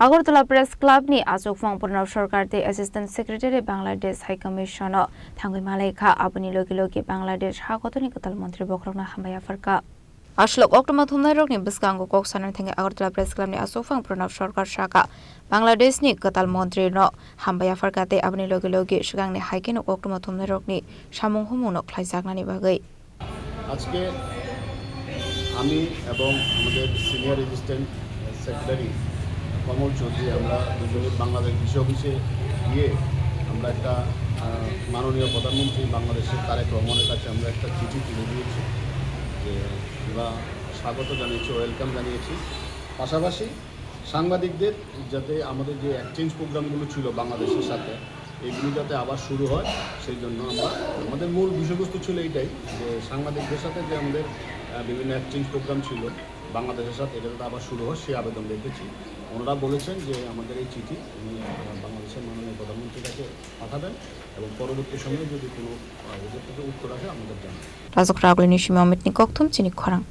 Agartala press ক্লাবनि आजोगफां प्रणब सरकार दे assistant secretary Bangladesh high commission थांगै मालायखा आबुनि लगे लगे बांग्लादेश हागतनि कताल मंत्री बख्रंना हामबाय आफारका आश्लक अक्टोबर थुमनाय रकनि बिस्कांगो कक्सानार थेंगे আগরতলা प्रेस क्लाबनि आजोगफां प्रणब सरकार शाखा बांग्लादेशनि कताल मंत्री न हामबाय आफारकाते आबुनि लगे लगे सिगांनि हाइकेन अक्टोबर थुमनाय रकनि सामुं हुमुनो ख्लायजागनानि बागै আজকে আমি এবং আমাদের সিনিয়র অ্যাসিস্ট্যান্ট সেক্রেটারি কমল চৌধুরী আমরা দুজনে বাংলাদেশ কৃষি অফিসে গিয়ে আমরা একটা মাননীয় প্রধানমন্ত্রী বাংলাদেশের তারেক রহমানের কাছে আমরা একটা চিঠি তুলে দিয়েছি যে আমরা স্বাগত জানিয়েছি, ওয়েলকাম জানিয়েছি। পাশাপাশি সাংবাদিকদের যাতে আমাদের যে এক্সচেঞ্জ প্রোগ্রামগুলো ছিল বাংলাদেশের সাথে এগুলি যাতে আবার শুরু হয় সেই জন্য আমাদের মূল বিষয়বস্তু ছিল এইটাই যে সাংবাদিকদের সাথে যে আমাদের বিভিন্ন এক্সচেঞ্জ প্রোগ্রাম ছিল বাংলাদেশের সাথে এটা যাতে আবার শুরু হয় সেই আবেদন রেখেছি। ওনারা বলেছেন যে আমাদের এই চিঠি উনি বাংলাদেশের মাননীয় প্রধানমন্ত্রীর কাছে পাঠাবেন এবং পরবর্তী সময়ে যদি কোনো উত্তর আসে আমাদের জানাবেন। রাজকরাগলিনি সিমামিতনি কক্থম চিনি খরাং।